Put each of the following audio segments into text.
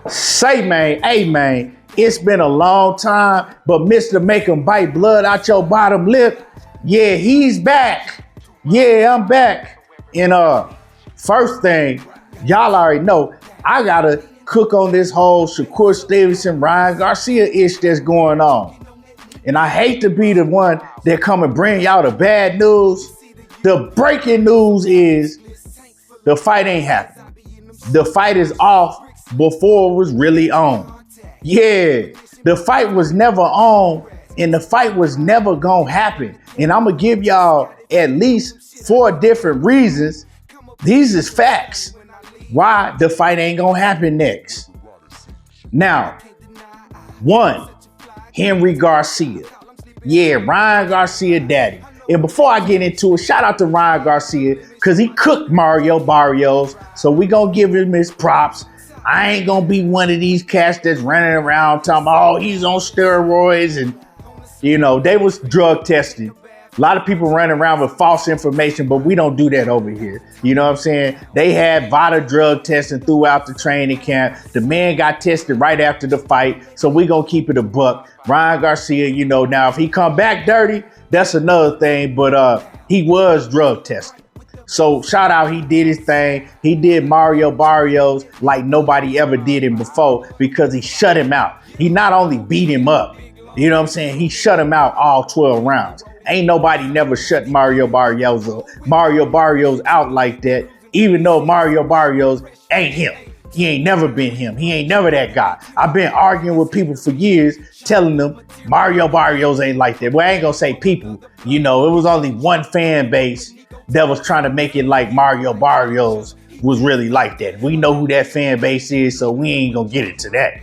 Say, man, hey, man, it's been a long time, but Mr. Make 'em bite blood out your bottom lip, yeah, he's back. Yeah, I'm back. And first thing, y'all already know, I gotta cook on this whole Shakur Stevenson, Ryan Garcia ish that's going on. And I hate to be the one that come and bring y'all the bad news. The breaking news is the fight ain't happening. The fight is off before it was really on. Yeah, the fight was never on and the fight was never gonna happen. And I'm gonna give y'all at least 4 different reasons. These is facts why the fight ain't gonna happen next. Now, 1, Henry Garcia. Yeah, Ryan Garcia daddy. And before I get into it, shout out to Ryan Garcia because he cooked Mario Barrios. So we gonna give him his props. I ain't gonna be one of these cats that's running around talking about, oh, he's on steroids. And, you know, they was drug tested. A lot of people running around with false information, but we don't do that over here. You know what I'm saying? They had VADA drug testing throughout the training camp. The man got tested right after the fight. So we gonna keep it a buck. Ryan Garcia, you know, now if he come back dirty, that's another thing, but he was drug tested. So shout out, he did his thing. He did Mario Barrios like nobody ever did him before because he shut him out. He not only beat him up, you know what I'm saying? He shut him out all 12 rounds. Ain't nobody never shut Mario Barrios out like that, even though Mario Barrios ain't him. He ain't never been him. He ain't never that guy. I've been arguing with people for years, telling them Mario Barrios ain't like that. Well, I ain't gonna say people. You know, it was only one fan base that was trying to make it like Mario Barrios was really like that. We know who that fan base is, so we ain't gonna get into that.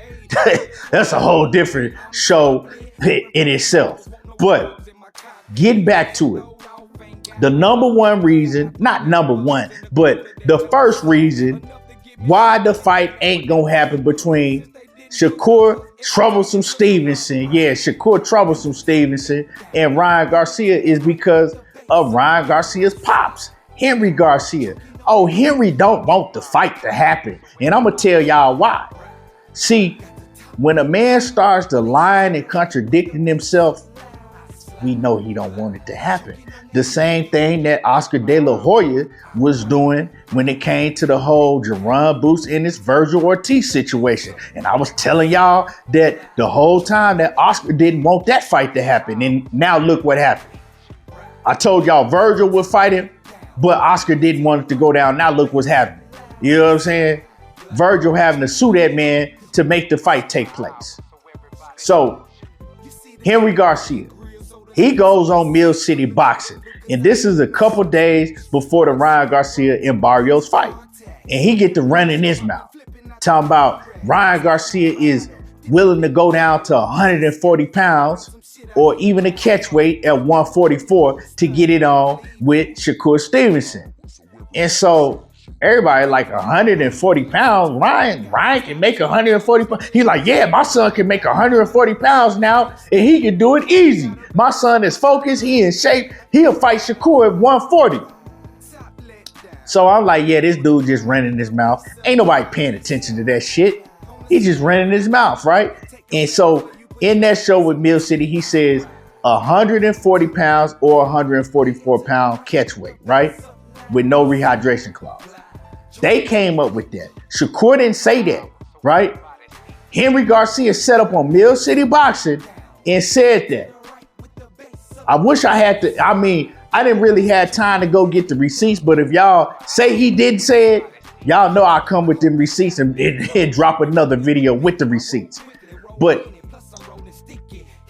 That's a whole different show in itself. But getting back to it, the number one reason, not number one, but the first reason why the fight ain't gonna happen between Shakur Troublesome Stevenson, Shakur Troublesome Stevenson and Ryan Garcia is because of Ryan Garcia's pops, Henry Garcia. Oh, Henry don't want the fight to happen. And I'm gonna tell y'all why. See, when a man starts to lying and contradicting himself, we know he don't want it to happen. The same thing that Oscar De La Hoya was doing when it came to the whole Jerron Boots and this Virgil Ortiz situation. And I was telling y'all that the whole time that Oscar didn't want that fight to happen. And now look what happened. I told y'all Virgil would fight him, but Oscar didn't want it to go down. Now look what's happening. You know what I'm saying? Virgil having to sue that man to make the fight take place. So Henry Garcia, he goes on Mill City Boxing. And this is a couple days before the Ryan Garcia and Barrios fight. And he get to run in his mouth, talking about Ryan Garcia is willing to go down to 140 pounds or even a catch weight at 144 to get it on with Shakur Stevenson. And so everybody like 140 pounds, Ryan can make 140 pounds. He's like, yeah, my son can make 140 pounds now and he can do it easy. My son is focused, he in shape, he'll fight Shakur at 140. So I'm like, yeah, this dude just running his mouth. Ain't nobody paying attention to that shit. He just running his mouth, right? And so in that show with Mill City, he says 140 pounds or 144 pound catch weight, right? With no rehydration clause. They came up with that. Shakur didn't say that, right? Henry Garcia set up on Mill City Boxing and said that. I wish I had to, I didn't really have time to go get the receipts, but if y'all say he didn't say it, y'all know I'll come with them receipts and drop another video with the receipts. But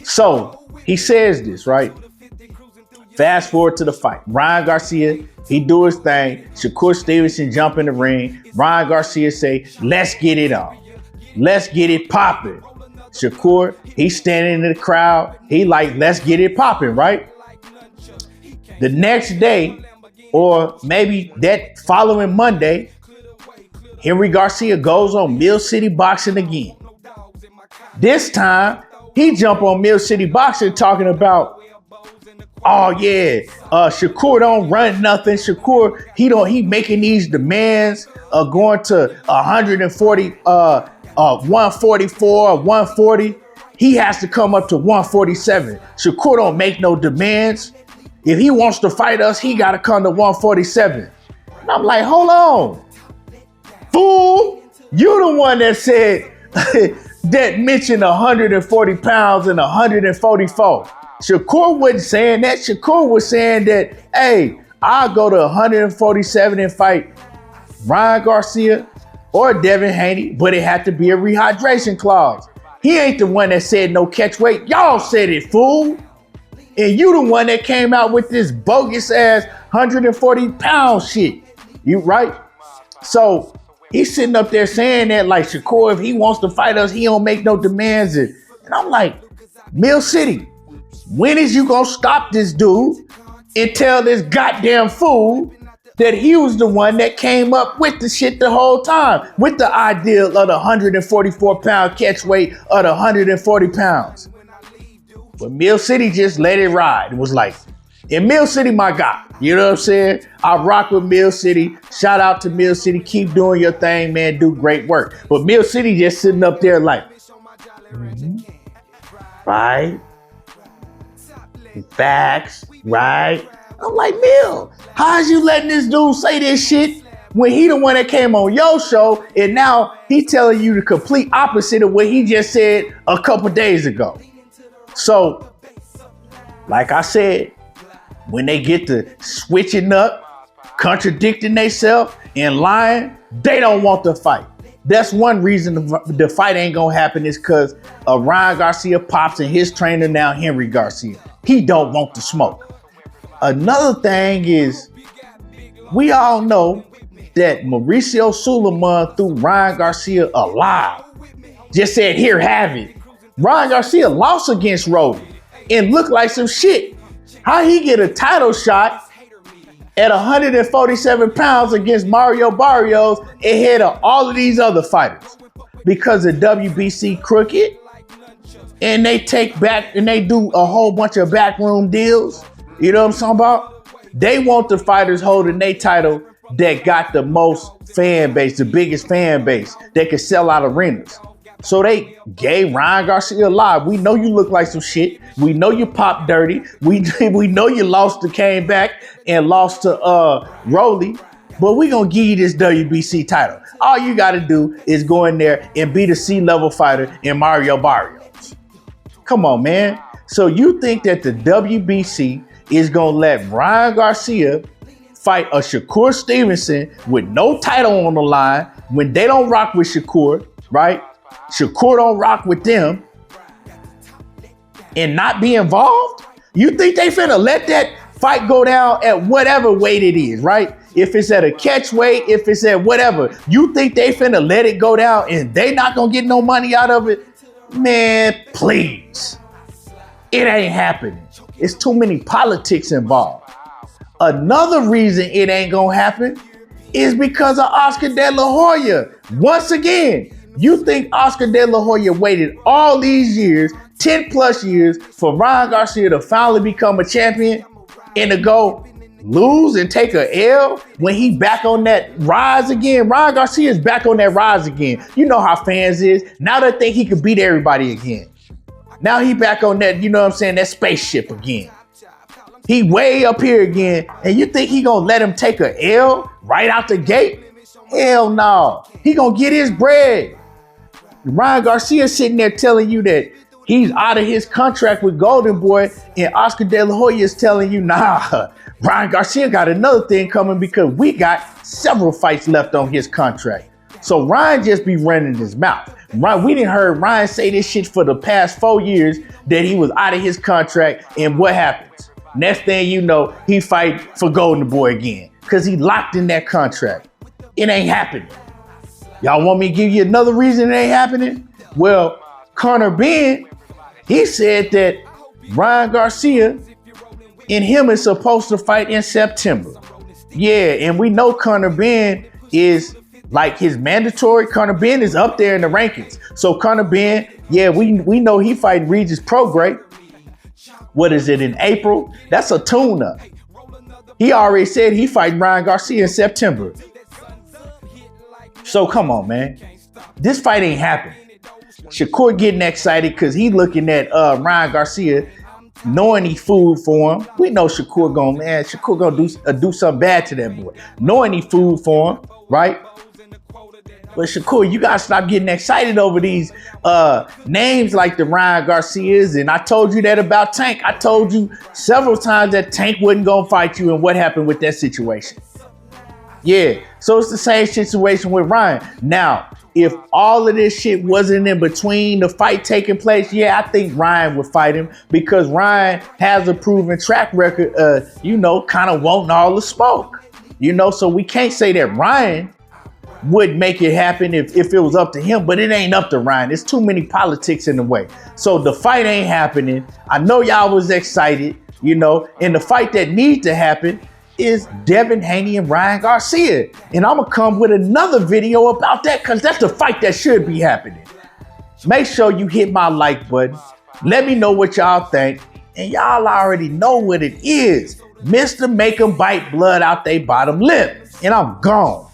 so he says this, right? Fast forward to the fight. Ryan Garcia, he do his thing. Shakur Stevenson jump in the ring. Ryan Garcia say, let's get it on. Let's get it popping. Shakur, he's standing in the crowd. He like, let's get it popping, right? The next day, or maybe that following Monday, Henry Garcia goes on Mill City Boxing again. This time, he jump on Mill City Boxing talking about Oh yeah, Shakur don't run nothing. Shakur, he making these demands going to 140, 144, 140. He has to come up to 147. Shakur don't make no demands. If he wants to fight us, he got to come to 147. And I'm like, hold on, fool. You the one that said that mentioned 140 pounds and 144. Shakur wasn't saying that. Shakur was saying that, hey, I'll go to 147 and fight Ryan Garcia or Devin Haney, but it had to be a rehydration clause. He ain't the one that said no catch weight. Y'all said it, fool. And you the one that came out with this bogus ass 140 pound shit. You right? So he's sitting up there saying that like Shakur, if he wants to fight us, he don't make no demands. And I'm like, Mill City, when is you gonna stop this dude and tell this goddamn fool that he was the one that came up with the shit the whole time, with the idea of the 144 pound catch weight of the 140 pounds? But Mill City just let it ride. It was like, and Mill City, my guy, you know what I'm saying? I rock with Mill City. Shout out to Mill City. Keep doing your thing, man. Do great work. But Mill City just sitting up there like, right? Facts, right? I'm like, Mill, how's you letting this dude say this shit when he the one that came on your show and now he telling you the complete opposite of what he just said a couple days ago? So, like I said, when they get to switching up, contradicting themselves and lying, they don't want to fight. That's one reason the fight ain't gonna happen is because of Ryan Garcia pops and his trainer now, Henry Garcia. He don't want to smoke. Another thing is, we all know that Mauricio Suleiman threw Ryan Garcia alive. Just said, here, have it. Ryan Garcia lost against Rody and looked like some shit. How he get a title shot at 147 pounds against Mario Barrios ahead of all of these other fighters? Because the WBC crooked and they take back and they do a whole bunch of backroom deals. You know what I'm talking about? They want the fighters holding their title that got the most fan base, the biggest fan base that can sell out arenas. So they gave Ryan Garcia live. We know you look like some shit. We know you popped dirty. We know you lost to came back and lost to Rolly. But we gonna give you this WBC title. All you gotta do is go in there and beat a C-level fighter in Mario Barrios. Come on, man. So you think that the WBC is gonna let Ryan Garcia fight a Shakur Stevenson with no title on the line when they don't rock with Shakur, right? Shakur don't rock with them and not be involved? You think they finna let that fight go down at whatever weight it is, right? If it's at a catch weight, if it's at whatever, you think they finna let it go down and they not gonna get no money out of it? Man, please. It ain't happening. It's too many politics involved. Another reason it ain't gonna happen is because of Oscar De La Hoya. Once again, you think Oscar De La Hoya waited all these years, 10 plus years, for Ryan Garcia to finally become a champion and to go lose and take a L when he back on that rise again? Ryan Garcia is back on that rise again. You know how fans is. Now they think he could beat everybody again. Now he back on that, you know what I'm saying, that spaceship again. He way up here again, and you think he gonna let him take a L right out the gate? Hell no. He gonna get his bread. Ryan Garcia sitting there telling you that he's out of his contract with Golden Boy, and Oscar De La Hoya is telling you, nah, Ryan Garcia got another thing coming because we got several fights left on his contract. So Ryan just be running his mouth. Ryan, we didn't heard Ryan say this shit for the past 4 years that he was out of his contract, and what happens? Next thing you know, he fight for Golden Boy again because he locked in that contract. It ain't happening. Y'all want me to give you another reason it ain't happening? Well, Conor Ben, he said that Ryan Garcia and him is supposed to fight in September. Yeah, and we know Conor Ben is like his mandatory. Conor Ben is up there in the rankings. So Conor Ben, yeah, we know he fighting Regis Prograis. What is it, in April? That's a tune-up. He already said he fighting Ryan Garcia in September. So come on, man. This fight ain't happening. Shakur getting excited because he looking at Ryan Garcia, knowing he food for him. We know Shakur gonna do something bad to that boy. Knowing he food for him, right? But Shakur, you gotta stop getting excited over these names like the Ryan Garcias. And I told you that about Tank. I told you several times that Tank wasn't gonna fight you, and what happened with that situation. Yeah, so it's the same situation with Ryan. Now, if all of this shit wasn't in between the fight taking place, yeah, I think Ryan would fight him, because Ryan has a proven track record, kind of wanting all the smoke. So we can't say that Ryan would make it happen if it was up to him, but it ain't up to Ryan. There's too many politics in the way. So the fight ain't happening. I know y'all was excited, and the fight that needs to happen is Devin Haney and Ryan Garcia. And I'm gonna come with another video about that, because that's the fight that should be happening. Make sure you hit my like button. Let me know what y'all think. And y'all already know what it is. Mr. Make 'em bite blood out they bottom lip. And I'm gone.